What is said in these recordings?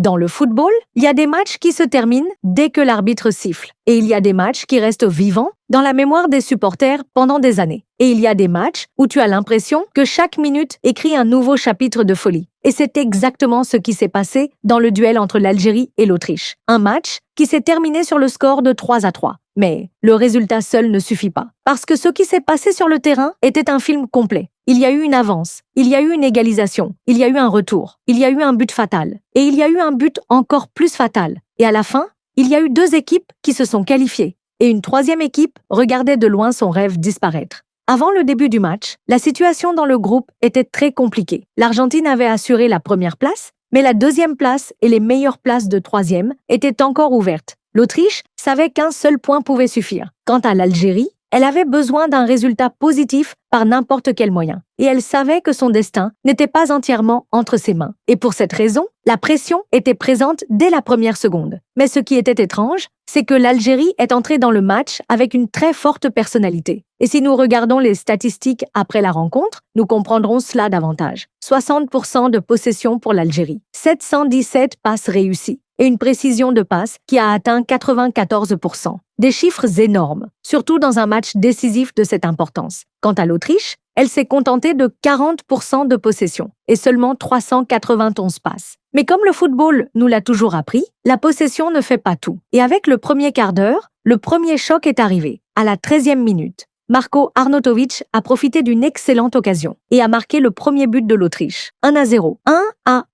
Dans le football, il y a des matchs qui se terminent dès que l'arbitre siffle. Et il y a des matchs qui restent vivants dans la mémoire des supporters pendant des années. Et il y a des matchs où tu as l'impression que chaque minute écrit un nouveau chapitre de folie. Et c'est exactement ce qui s'est passé dans le duel entre l'Algérie et l'Autriche. Un match qui s'est terminé sur le score de 3-3. Mais le résultat seul ne suffit pas. Parce que ce qui s'est passé sur le terrain était un film complet. Il y a eu une avance, il y a eu une égalisation, il y a eu un retour, il y a eu un but fatal. Et il y a eu un but encore plus fatal. Et à la fin, il y a eu 2 équipes qui se sont qualifiées. Et une 3e équipe regardait de loin son rêve disparaître. Avant le début du match, la situation dans le groupe était très compliquée. L'Argentine avait assuré la première place, mais la 2e place et les meilleures places de 3e étaient encore ouvertes. L'Autriche savait qu'un seul point pouvait suffire. Quant à l'Algérie, elle avait besoin d'un résultat positif par n'importe quel moyen. Et elle savait que son destin n'était pas entièrement entre ses mains. Et pour cette raison, la pression était présente dès la première seconde. Mais ce qui était étrange, c'est que l'Algérie est entrée dans le match avec une très forte personnalité. Et si nous regardons les statistiques après la rencontre, nous comprendrons cela davantage. 60% de possession pour l'Algérie, 717 passes réussies et une précision de passe qui a atteint 94%. Des chiffres énormes, surtout dans un match décisif de cette importance. Quant à l'Autriche, elle s'est contentée de 40% de possession et seulement 391 passes. Mais comme le football nous l'a toujours appris, la possession ne fait pas tout. Et avec le premier quart d'heure, le premier choc est arrivé, à la 13e minute. Marko Arnautovic a profité d'une excellente occasion et a marqué le premier but de l'Autriche, 1-0.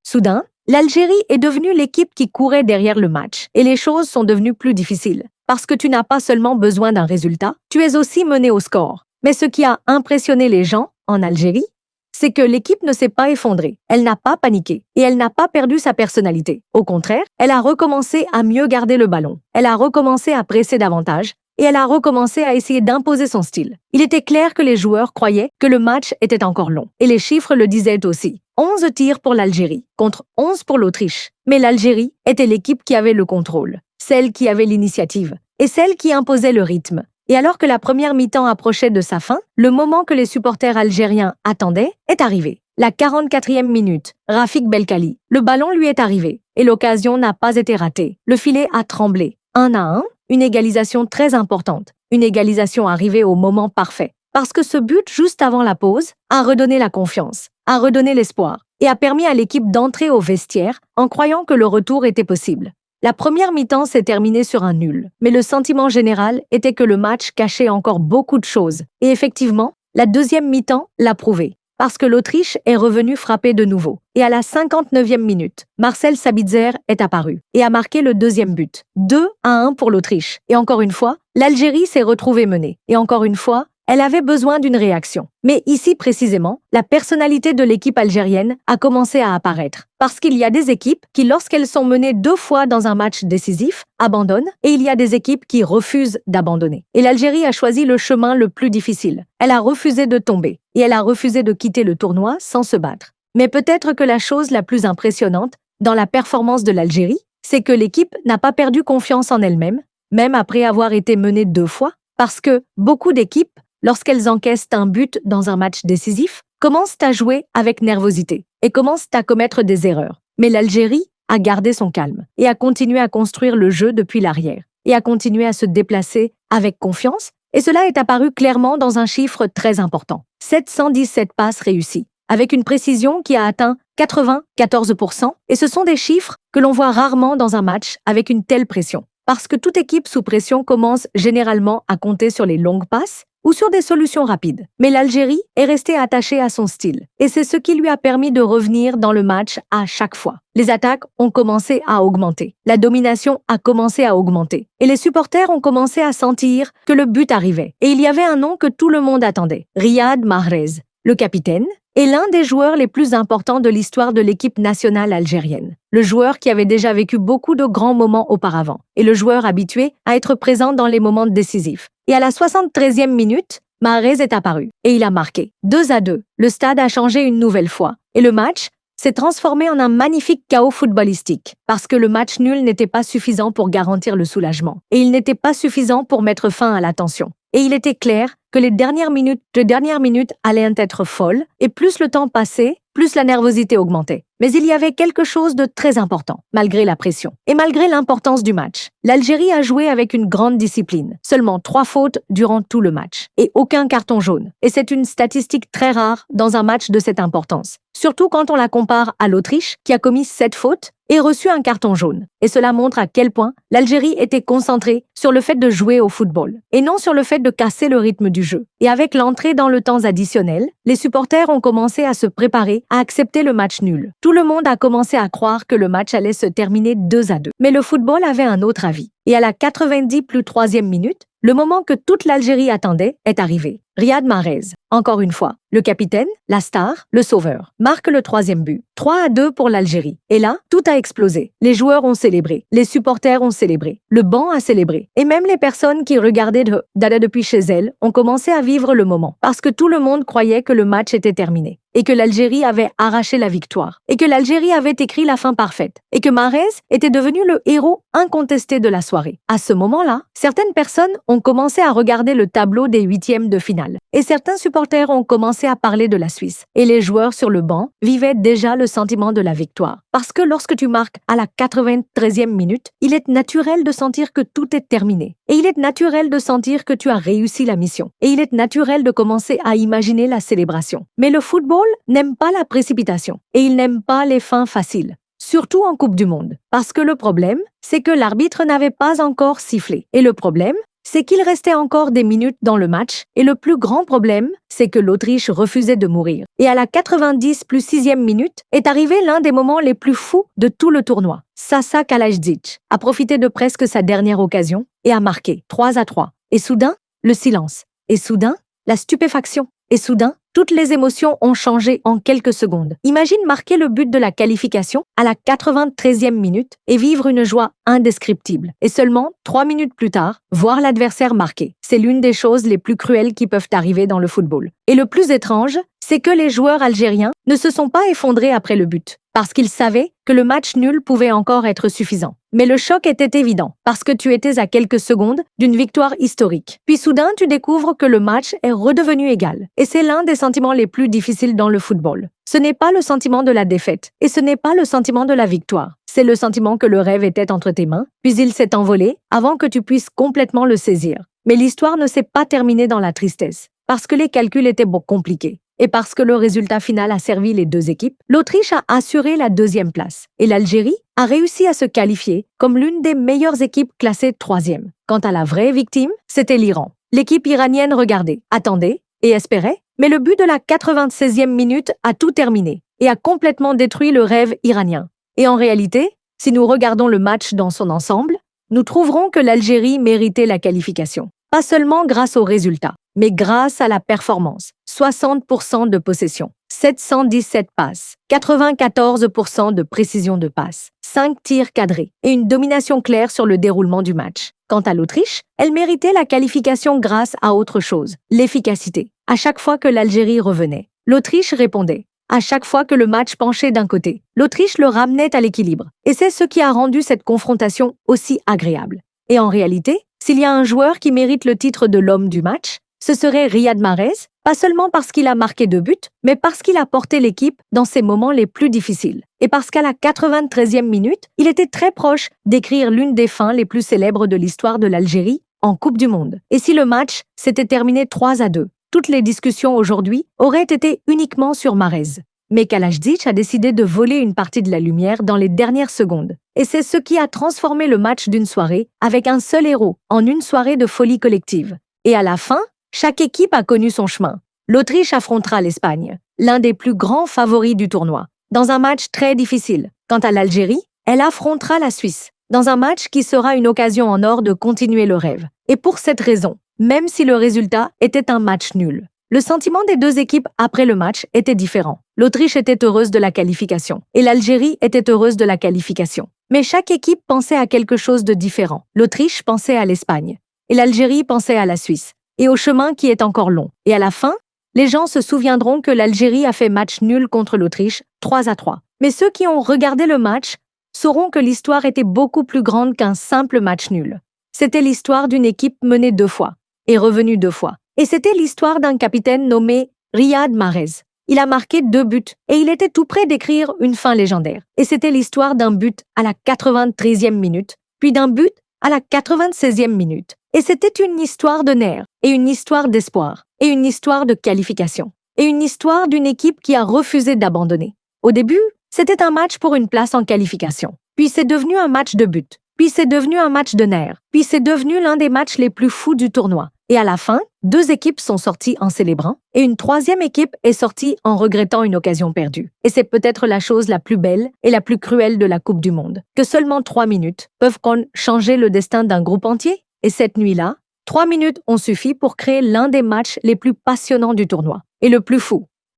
Soudain, l'Algérie est devenue l'équipe qui courait derrière le match et les choses sont devenues plus difficiles. Parce que tu n'as pas seulement besoin d'un résultat, tu es aussi mené au score. Mais ce qui a impressionné les gens en Algérie, c'est que l'équipe ne s'est pas effondrée, elle n'a pas paniqué et elle n'a pas perdu sa personnalité. Au contraire, elle a recommencé à mieux garder le ballon, elle a recommencé à presser davantage et elle a recommencé à essayer d'imposer son style. Il était clair que les joueurs croyaient que le match était encore long et les chiffres le disaient aussi. 11 tirs pour l'Algérie contre 11 pour l'Autriche. Mais l'Algérie était l'équipe qui avait le contrôle, celle qui avait l'initiative et celle qui imposait le rythme. Et alors que la première mi-temps approchait de sa fin, le moment que les supporters algériens attendaient est arrivé. La 44e minute, Rafik Belkali. Le ballon lui est arrivé et l'occasion n'a pas été ratée. Le filet a tremblé. 1-1, une égalisation très importante. Une égalisation arrivée au moment parfait. Parce que ce but juste avant la pause a redonné la confiance, a redonné l'espoir et a permis à l'équipe d'entrer au vestiaire en croyant que le retour était possible. La première mi-temps s'est terminée sur un nul, mais le sentiment général était que le match cachait encore beaucoup de choses. Et effectivement, la deuxième mi-temps l'a prouvé, parce que l'Autriche est revenue frapper de nouveau. Et à la 59e minute, Marcel Sabitzer est apparu et a marqué le deuxième but. 2-1 pour l'Autriche. Et encore une fois, l'Algérie s'est retrouvée menée. Et encore une fois, elle avait besoin d'une réaction. Mais ici précisément, la personnalité de l'équipe algérienne a commencé à apparaître. Parce qu'il y a des équipes qui, lorsqu'elles sont menées 2 fois dans un match décisif, abandonnent et il y a des équipes qui refusent d'abandonner. Et l'Algérie a choisi le chemin le plus difficile. Elle a refusé de tomber et elle a refusé de quitter le tournoi sans se battre. Mais peut-être que la chose la plus impressionnante dans la performance de l'Algérie, c'est que l'équipe n'a pas perdu confiance en elle-même, même après avoir été menée 2 fois, parce que beaucoup d'équipes, lorsqu'elles encaissent un but dans un match décisif, commencent à jouer avec nervosité et commencent à commettre des erreurs. Mais l'Algérie a gardé son calme et a continué à construire le jeu depuis l'arrière et a continué à se déplacer avec confiance et cela est apparu clairement dans un chiffre très important. 717 passes réussies, avec une précision qui a atteint 94% et ce sont des chiffres que l'on voit rarement dans un match avec une telle pression. Parce que toute équipe sous pression commence généralement à compter sur les longues passes ou sur des solutions rapides. Mais l'Algérie est restée attachée à son style. Et c'est ce qui lui a permis de revenir dans le match à chaque fois. Les attaques ont commencé à augmenter. La domination a commencé à augmenter. Et les supporters ont commencé à sentir que le but arrivait. Et il y avait un nom que tout le monde attendait. Riyad Mahrez, le capitaine, est l'un des joueurs les plus importants de l'histoire de l'équipe nationale algérienne. Le joueur qui avait déjà vécu beaucoup de grands moments auparavant. Et le joueur habitué à être présent dans les moments décisifs. Et à la 73e minute, Mahrez est apparu et il a marqué. 2-2. Le stade a changé une nouvelle fois et le match s'est transformé en un magnifique chaos footballistique parce que le match nul n'était pas suffisant pour garantir le soulagement et il n'était pas suffisant pour mettre fin à la tension. Et il était clair que les dernières minutes allaient être folles et plus le temps passait, plus la nervosité augmentait. Mais il y avait quelque chose de très important, malgré la pression. Et malgré l'importance du match, l'Algérie a joué avec une grande discipline. Seulement 3 fautes durant tout le match. Et aucun carton jaune. Et c'est une statistique très rare dans un match de cette importance. Surtout quand on la compare à l'Autriche, qui a commis 7 fautes et reçu un carton jaune. Et cela montre à quel point l'Algérie était concentrée sur le fait de jouer au football, et non sur le fait de casser le rythme du jeu. Et avec l'entrée dans le temps additionnel, les supporters ont commencé à se préparer à accepter le match nul. Tout le monde a commencé à croire que le match allait se terminer 2-2. Mais le football avait un autre avis. Et à la 90 plus 3e minute, le moment que toute l'Algérie attendait est arrivé. Riyad Mahrez, encore une fois, le capitaine, la star, le sauveur, marque le 3e but. 3-2 pour l'Algérie. Et là, tout a explosé. Les joueurs ont célébré, les supporters ont célébré, le banc a célébré. Et même les personnes qui regardaient Dada depuis chez elles ont commencé à vivre le moment. Parce que tout le monde croyait que le match était terminé. Et que l'Algérie avait arraché la victoire. Et que l'Algérie avait écrit la fin parfaite. Et que Mahrez était devenu le héros incontesté de la soirée. À ce moment-là, certaines personnes ont commencé à regarder le tableau des 8e de finale. Et certains supporters ont commencé à parler de la Suisse. Et les joueurs sur le banc vivaient déjà le sentiment de la victoire. Parce que lorsque tu marques à la 93e minute, il est naturel de sentir que tout est terminé. Et il est naturel de sentir que tu as réussi la mission. Et il est naturel de commencer à imaginer la célébration. Mais le football n'aime pas la précipitation. Et il n'aime pas les fins faciles. Surtout en Coupe du Monde. Parce que le problème, c'est que l'arbitre n'avait pas encore sifflé. Et le problème, c'est qu'il restait encore des minutes dans le match, et le plus grand problème, c'est que l'Autriche refusait de mourir. Et à la 90 plus 6e minute, est arrivé l'un des moments les plus fous de tout le tournoi. Sasa Kalajdzic a profité de presque sa dernière occasion et a marqué 3-3. Et soudain, le silence. Et soudain, la stupéfaction. Et soudain, toutes les émotions ont changé en quelques secondes. Imagine marquer le but de la qualification à la 93e minute et vivre une joie indescriptible. Et seulement 3 minutes plus tard, voir l'adversaire marquer. C'est l'une des choses les plus cruelles qui peuvent arriver dans le football. Et le plus étrange, c'est que les joueurs algériens ne se sont pas effondrés après le but, parce qu'ils savaient que le match nul pouvait encore être suffisant. Mais le choc était évident, parce que tu étais à quelques secondes d'une victoire historique. Puis soudain, tu découvres que le match est redevenu égal. Et c'est l'un des sentiments les plus difficiles dans le football. Ce n'est pas le sentiment de la défaite, et ce n'est pas le sentiment de la victoire. C'est le sentiment que le rêve était entre tes mains, puis il s'est envolé avant que tu puisses complètement le saisir. Mais l'histoire ne s'est pas terminée dans la tristesse, parce que les calculs étaient compliqués. Et parce que le résultat final a servi les deux équipes, l'Autriche a assuré la 2e place et l'Algérie a réussi à se qualifier comme l'une des meilleures équipes classées 3e. Quant à la vraie victime, c'était l'Iran. L'équipe iranienne regardait, attendait et espérait, mais le but de la 96e minute a tout terminé et a complètement détruit le rêve iranien. Et en réalité, si nous regardons le match dans son ensemble, nous trouverons que l'Algérie méritait la qualification. Pas seulement grâce au résultat, mais grâce à la performance. 60% de possession, 717 passes, 94% de précision de passe, 5 tirs cadrés et une domination claire sur le déroulement du match. Quant à l'Autriche, elle méritait la qualification grâce à autre chose, l'efficacité. À chaque fois que l'Algérie revenait, l'Autriche répondait. À chaque fois que le match penchait d'un côté, l'Autriche le ramenait à l'équilibre. Et c'est ce qui a rendu cette confrontation aussi agréable. Et en réalité, s'il y a un joueur qui mérite le titre de l'homme du match, ce serait Riyad Mahrez, pas seulement parce qu'il a marqué 2 buts, mais parce qu'il a porté l'équipe dans ses moments les plus difficiles. Et parce qu'à la 93e minute, il était très proche d'écrire l'une des fins les plus célèbres de l'histoire de l'Algérie en Coupe du Monde. Et si le match s'était terminé 3-2, toutes les discussions aujourd'hui auraient été uniquement sur Mahrez. Mais Kalajdzic a décidé de voler une partie de la lumière dans les dernières secondes. Et c'est ce qui a transformé le match d'une soirée avec un seul héros en une soirée de folie collective. Et à la fin, chaque équipe a connu son chemin. L'Autriche affrontera l'Espagne, l'un des plus grands favoris du tournoi, dans un match très difficile. Quant à l'Algérie, elle affrontera la Suisse, dans un match qui sera une occasion en or de continuer le rêve. Et pour cette raison, même si le résultat était un match nul, le sentiment des deux équipes après le match était différent. L'Autriche était heureuse de la qualification et l'Algérie était heureuse de la qualification. Mais chaque équipe pensait à quelque chose de différent. L'Autriche pensait à l'Espagne et l'Algérie pensait à la Suisse et au chemin qui est encore long. Et à la fin, les gens se souviendront que l'Algérie a fait match nul contre l'Autriche 3-3. Mais ceux qui ont regardé le match sauront que l'histoire était beaucoup plus grande qu'un simple match nul. C'était l'histoire d'une équipe menée 2 fois et revenue 2 fois. Et c'était l'histoire d'un capitaine nommé Riyad Mahrez. Il a marqué 2 buts et il était tout près d'écrire une fin légendaire. Et c'était l'histoire d'un but à la 93e minute, puis d'un but à la 96e minute. Et c'était une histoire de nerfs, et une histoire d'espoir, et une histoire de qualification, et une histoire d'une équipe qui a refusé d'abandonner. Au début, c'était un match pour une place en qualification. Puis c'est devenu un match de but. Puis c'est devenu un match de nerfs. Puis c'est devenu l'un des matchs les plus fous du tournoi. Et à la fin, 2 équipes sont sorties en célébrant et une 3e équipe est sortie en regrettant une occasion perdue. Et c'est peut-être la chose la plus belle et la plus cruelle de la Coupe du Monde, que seulement 3 minutes peuvent changer le destin d'un groupe entier. Et cette nuit-là, 3 minutes ont suffi pour créer l'un des matchs les plus passionnants du tournoi et le plus fou.